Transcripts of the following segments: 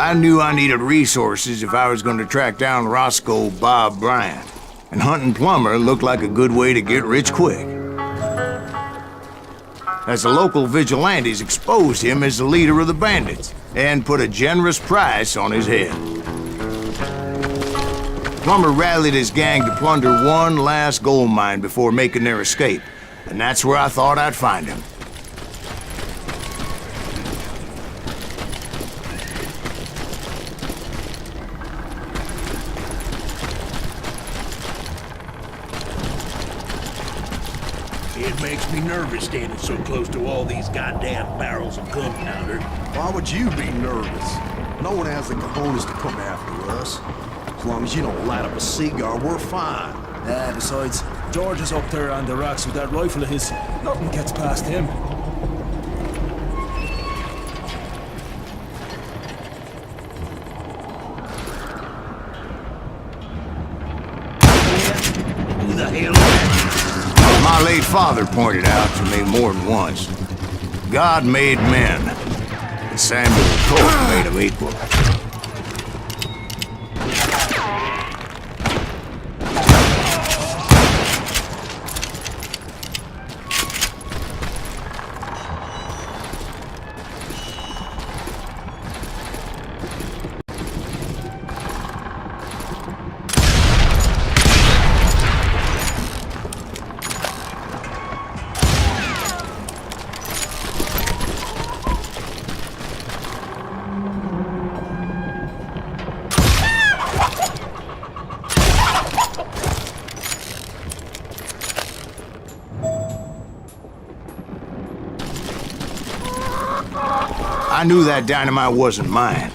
I knew I needed resources if I was going to track down Roscoe Bob Bryant, and hunting Plummer looked like a good way to get rich quick. As the local vigilantes exposed him as the leader of the bandits, and put a generous price on his head. Plummer rallied his gang to plunder one last gold mine before making their escape, and that's where I thought I'd find him. It makes me nervous standing so close to all these goddamn barrels of gunpowder. Why would you be nervous? No one has the cojones to come after us. As long as you don't light up a cigar, we're fine. Besides, George is up there on the rocks with that rifle of his. Nothing gets past him. Who the hell is that? My late father pointed out to me more than once. God made men, and Samuel Colt made them equal. I knew that dynamite wasn't mine,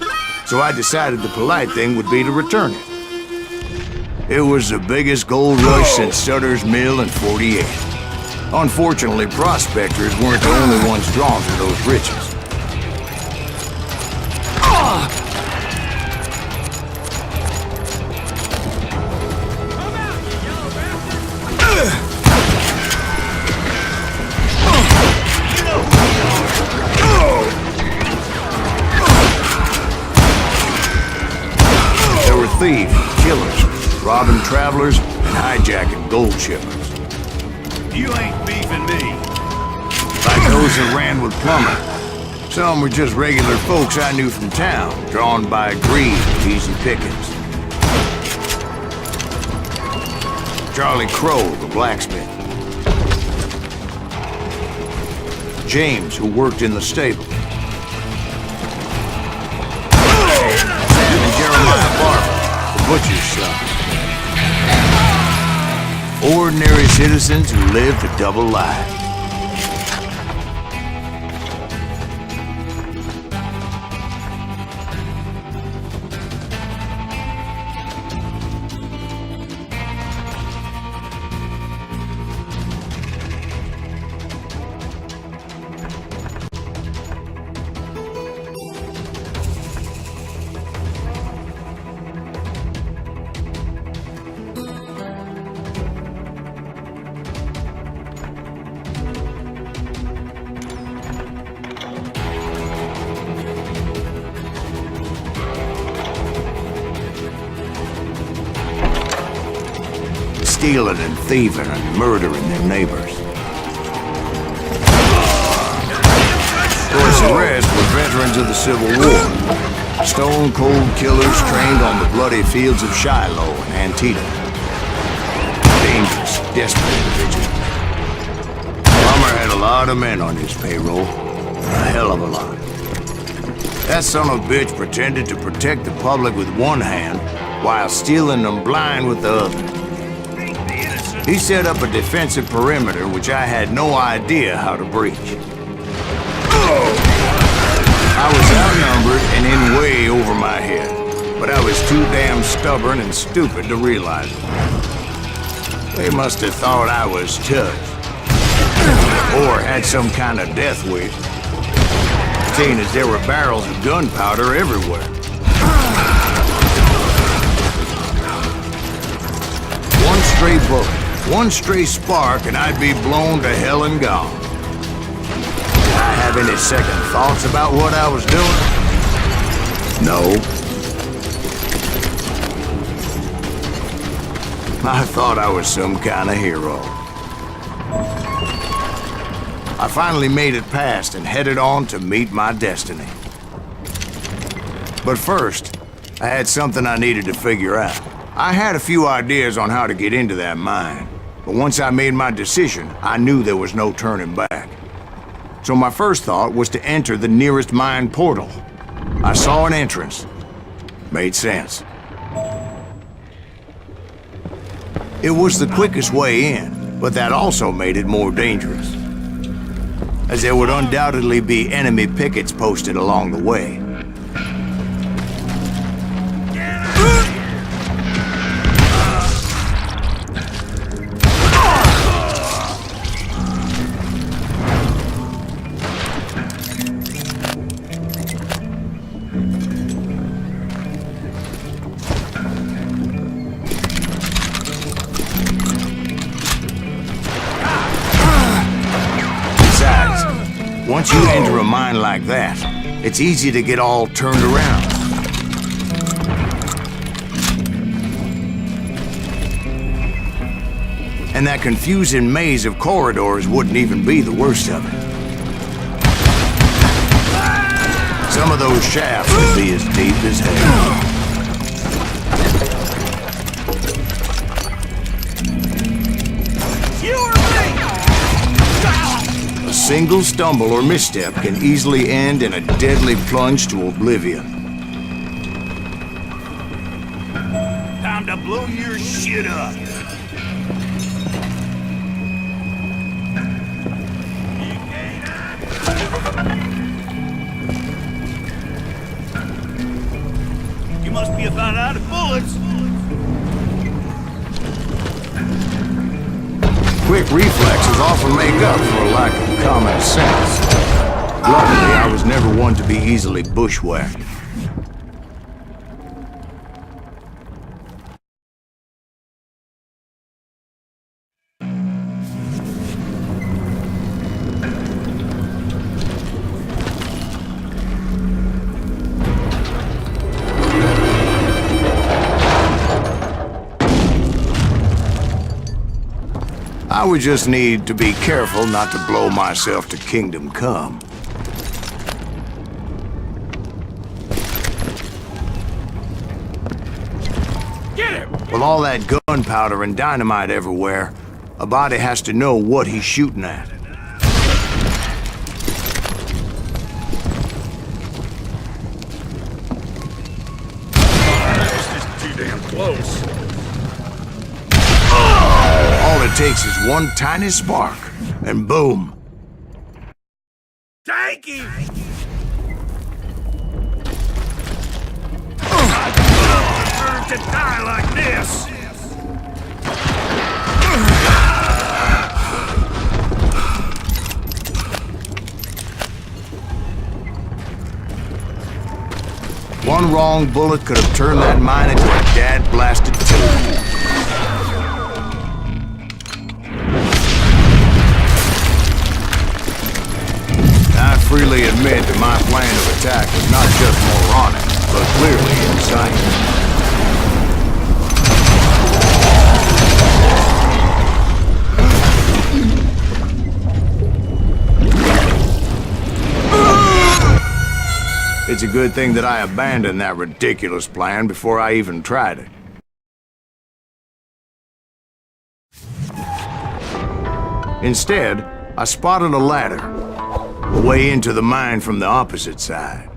so I decided the polite thing would be to return it. It was the biggest gold rush since Sutter's Mill in '48. Unfortunately, prospectors weren't the only ones drawn to those riches. Thieves, killers, robbing travelers, and hijacking gold shipments. You ain't beefing me. Like those that ran with Plummer. Some were just regular folks I knew from town, drawn by greed and easy pickings. Charlie Crow, the blacksmith. James, who worked in the stable. And Jeremiah Barber, butcher's son. Ordinary citizens who lived a double life. Stealing and thieving and murdering their neighbors. Of course, the rest were veterans of the Civil War. Stone-cold killers trained on the bloody fields of Shiloh and Antietam. Dangerous, desperate individuals. Plummer had a lot of men on his payroll. A hell of a lot. That son of a bitch pretended to protect the public with one hand while stealing them blind with the other. He set up a defensive perimeter which I had no idea how to breach. I was outnumbered and in way over my head, but I was too damn stubborn and stupid to realize it. They must have thought I was touched, or had some kind of death wish, seeing as there were barrels of gunpowder everywhere. One stray bullet. One stray spark and I'd be blown to hell and gone. Did I have any second thoughts about what I was doing? No. I thought I was some kind of hero. I finally made it past and headed on to meet my destiny. But first, I had something I needed to figure out. I had a few ideas on how to get into that mine, but once I made my decision, I knew there was no turning back. So my first thought was to enter the nearest mine portal. I saw an entrance. Made sense. It was the quickest way in, but that also made it more dangerous, as there would undoubtedly be enemy pickets posted along the way. Once you enter a mine like that, it's easy to get all turned around. And that confusing maze of corridors wouldn't even be the worst of it. Some of those shafts would be as deep as hell. A single stumble or misstep can easily end in a deadly plunge to oblivion. Time to blow your shit up. You must be about out of bullets. Quick reflexes often make up for a lack of common sense. Luckily, I was never one to be easily bushwhacked. I would just need to be careful not to blow myself to Kingdom Come. Get him! With all that gunpowder and dynamite everywhere, a body has to know what he's shooting at. That's just too damn close. All it takes is one tiny spark, and boom. Thank you! I deserve to die like this! One wrong bullet could have turned that mine into a dad-blasted tomb. I freely admit that my plan of attack was not just moronic, but clearly insane. It's a good thing that I abandoned that ridiculous plan before I even tried it. Instead, I spotted a ladder, a way into the mine from the opposite side.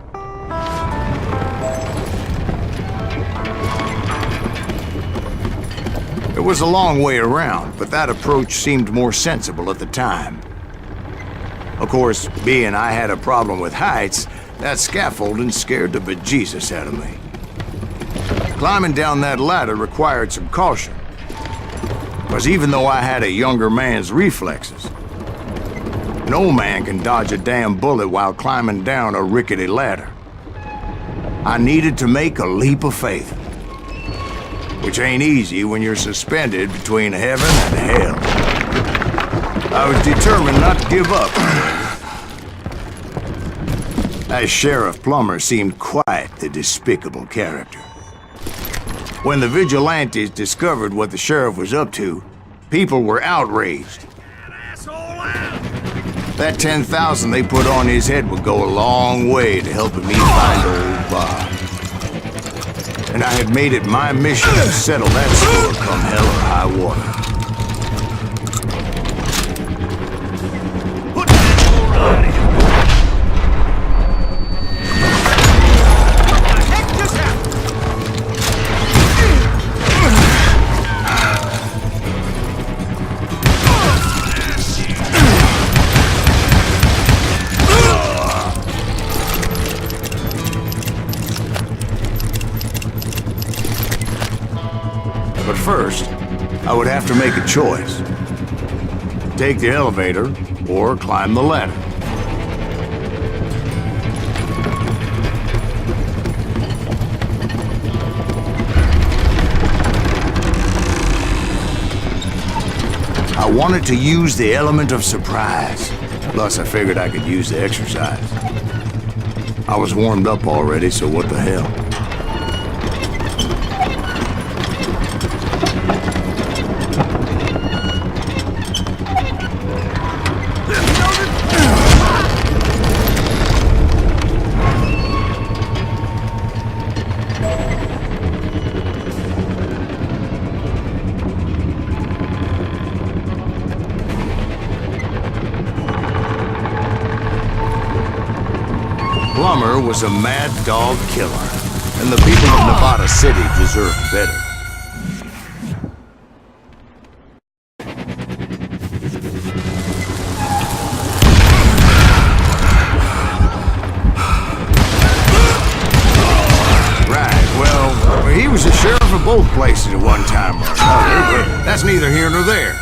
It was a long way around, but that approach seemed more sensible at the time. Of course, being I had a problem with heights, that scaffolding scared the bejesus out of me. Climbing down that ladder required some caution, because even though I had a younger man's reflexes, no man can dodge a damn bullet while climbing down a rickety ladder. I needed to make a leap of faith, which ain't easy when you're suspended between heaven and hell. I was determined not to give up. As Sheriff Plummer seemed quite the despicable character. When the vigilantes discovered what the sheriff was up to, people were outraged. That 10,000 they put on his head would go a long way to helping me find old Bob. And I had made it my mission to settle that score come hell or high water. But first, I would have to make a choice. Take the elevator or climb the ladder. I wanted to use the element of surprise. Plus, I figured I could use the exercise. I was warmed up already, so what the hell? Plummer was a mad dog killer, and the people of Nevada City deserved better. Right, well, he was the sheriff of both places at one time or another, but that's neither here nor there.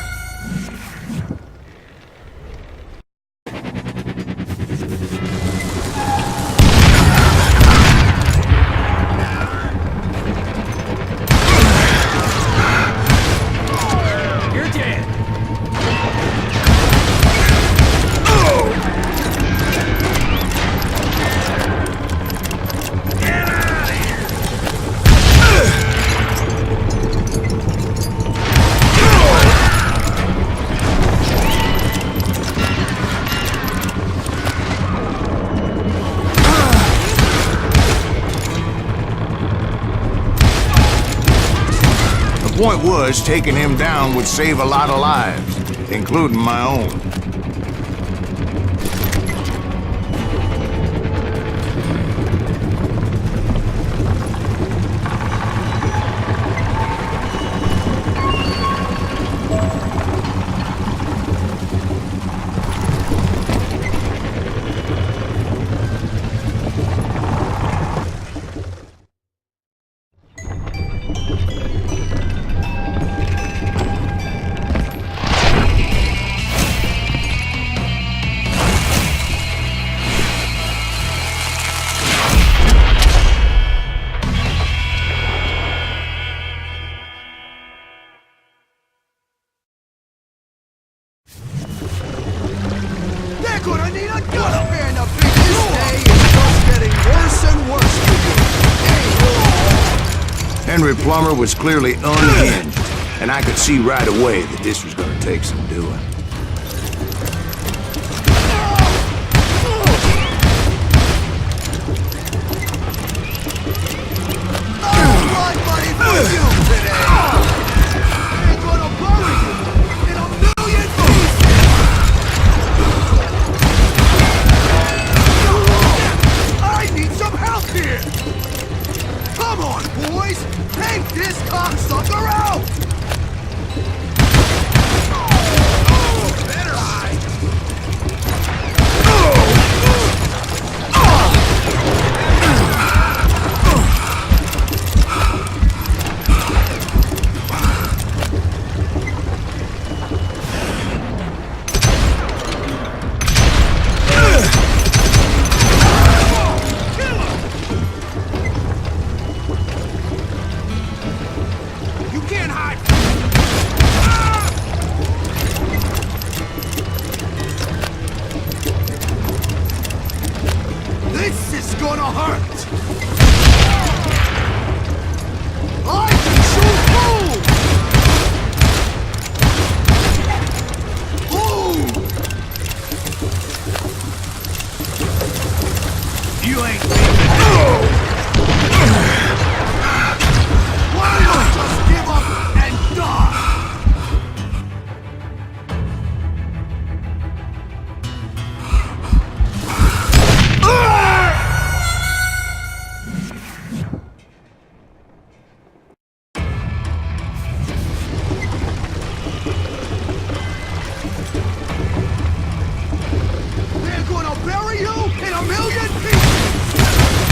The point was, taking him down would save a lot of lives, including my own. Gonna need a gun up here in the big. This day is just getting worse and worse for you. Henry Plummer was clearly unhinged, and I could see right away that this was gonna take some doing. Oh, my money for you today. I'm gonna bury you in a million pieces. I need some help here! Come on, boys! Take this cocksucker out! You ain't leaving. Why not just give up and die? They're gonna bury you in a million pieces!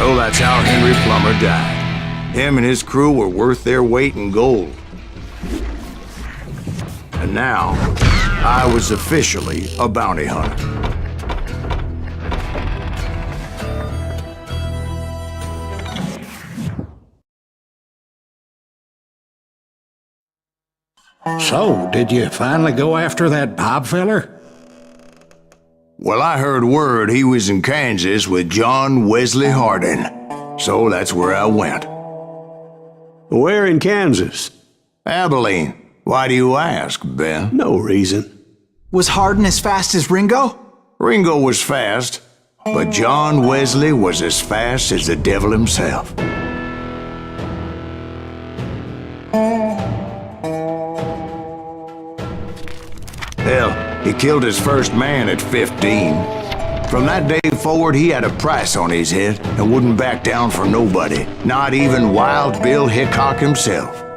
So that's how Henry Plummer died. Him and his crew were worth their weight in gold. And now, I was officially a bounty hunter. So, did you finally go after that Bob feller? Well, I heard word he was in Kansas with John Wesley Hardin. So that's where I went. Where in Kansas? Abilene. Why do you ask, Ben? No reason. Was Hardin as fast as Ringo? Ringo was fast, but John Wesley was as fast as the devil himself. Hell, he killed his first man at 15. From that day forward, he had a price on his head and wouldn't back down for nobody, not even Wild Bill Hickok himself.